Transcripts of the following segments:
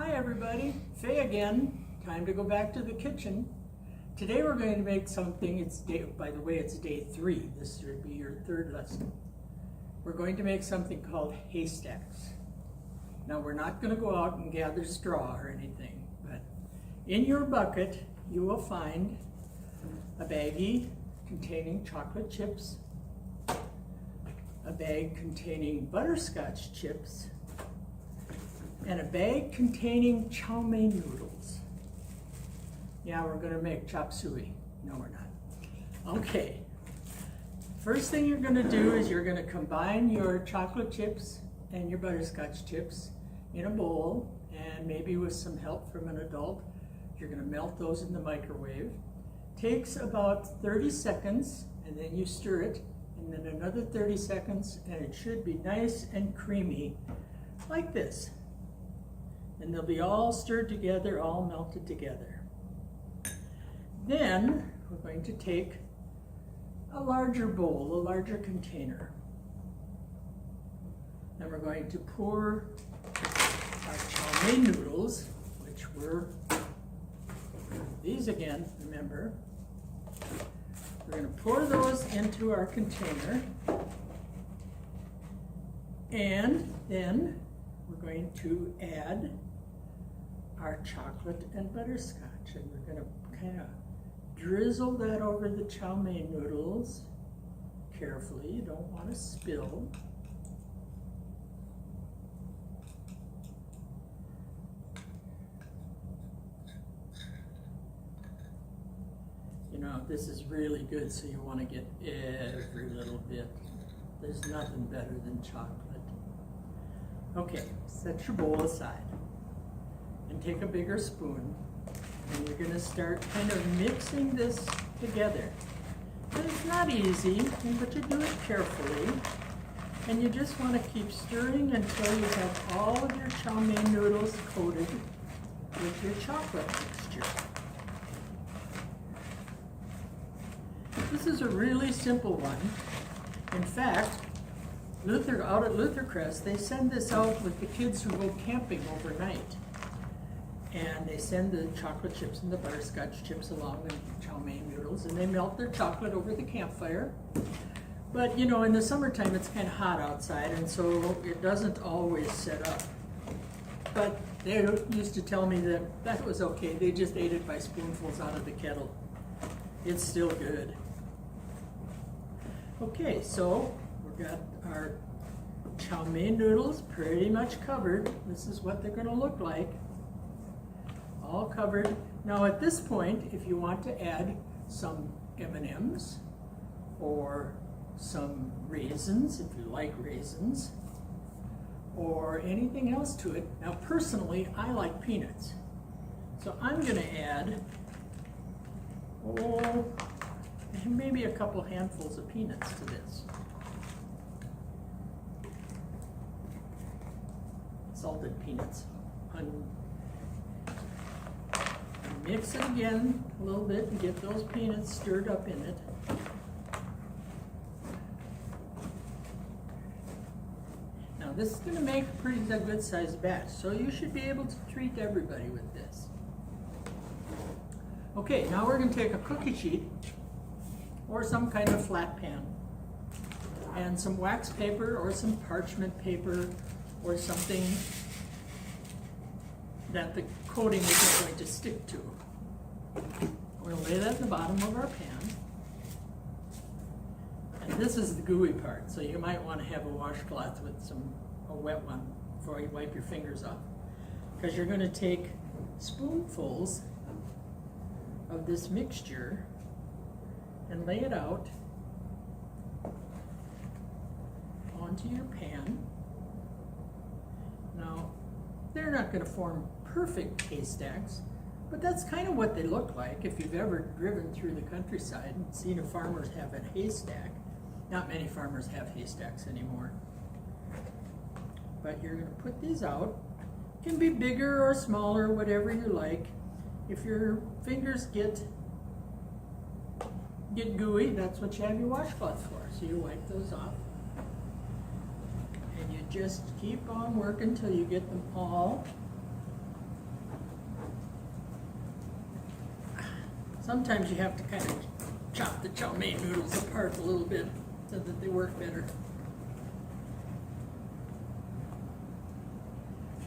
Hi everybody, Faye again. Time to go back to the kitchen. Today we're going to make something, by the way, it's day 3. This should be your 3rd lesson. We're going to make something called haystacks. Now we're not going to go out and gather straw or anything, but in your bucket you will find a baggie containing chocolate chips, a bag containing butterscotch chips, and a bag containing chow mein noodles. Yeah, we're gonna make chop suey. No, we're not. Okay. First thing you're gonna do is you're gonna combine your chocolate chips and your butterscotch chips in a bowl, and maybe with some help from an adult, you're gonna melt those in the microwave. Takes about 30 seconds, and then you stir it, and then another 30 seconds, and it should be nice and creamy, like this. And they'll be all stirred together, all melted together. Then we're going to take a larger bowl, a larger container. And we're going to pour our chow mein noodles, which were these again, remember. We're going to pour those into our container. And then we're going to add our chocolate and butterscotch, and we're going to kind of drizzle that over the chow mein noodles carefully. You don't want to spill. You know, this is really good, so you want to get every little bit. There's nothing better than chocolate. Okay, set your bowl aside and take a bigger spoon, and you're going to start kind of mixing this together. And it's not easy, but you do it carefully, and you just want to keep stirring until you have all of your chow mein noodles coated with your chocolate mixture. This is a really simple one. In fact, out at Luther Crest, they send this out with the kids who go camping overnight. And they send the chocolate chips and the butterscotch chips along with chow mein noodles, and they melt their chocolate over the campfire. But you know, in the summertime it's kind of hot outside, and so it doesn't always set up. But they used to tell me that that was okay. They just ate it by spoonfuls out of the kettle. It's still good. Okay, so we've got our chow mein noodles pretty much covered. This is what they're going to look like. All covered. Now at this point, if you want to add some M&Ms or some raisins, if you like raisins, or anything else to it. Now personally, I like peanuts. So I'm going to add, maybe a couple handfuls of peanuts to this. Salted peanuts. Mix it again a little bit and get those peanuts stirred up in it. Now this is going to make a pretty good sized batch, so you should be able to treat everybody with this. Okay, now we're going to take a cookie sheet or some kind of flat pan and some wax paper or some parchment paper or something that the coating isn't going to stick to. We're going to lay that at the bottom of our pan. And this is the gooey part, so you might want to have a washcloth with a wet one before you wipe your fingers off. Because you're going to take spoonfuls of this mixture and lay it out onto your pan. Now, they're not going to form perfect haystacks, but that's kind of what they look like if you've ever driven through the countryside and seen a farmer have a haystack. Not many farmers have haystacks anymore. But you're going to put these out. It can be bigger or smaller, whatever you like. If your fingers get gooey, that's what you have your washcloth for. So you wipe those off. And you just keep on working till you get them all Sometimes you have to kind of chop the chow mein noodles apart a little bit so that they work better.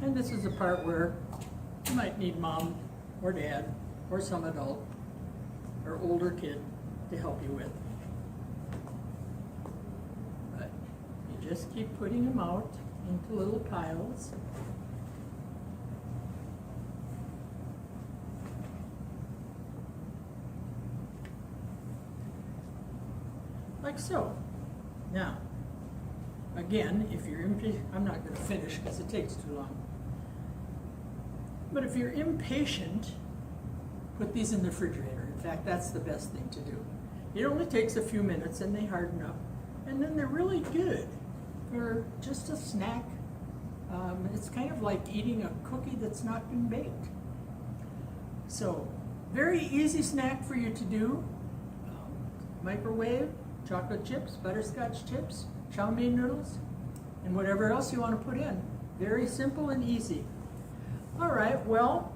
And this is the part where you might need mom or dad or some adult or older kid to help you with. But you just keep putting them out into little piles. Like so. Now, again, if you're impatient, I'm not going to finish because it takes too long. But if you're impatient, put these in the refrigerator. In fact, that's the best thing to do. It only takes a few minutes and they harden up. And then they're really good for just a snack. It's kind of like eating a cookie that's not been baked. So, very easy snack for you to do. Microwave, chocolate chips, butterscotch chips, chow mein noodles, and whatever else you want to put in. Very simple and easy. All right, well,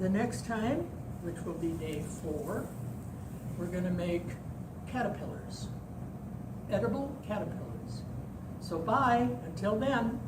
the next time, which will be day 4, we're going to make caterpillars, edible caterpillars. So bye, until then.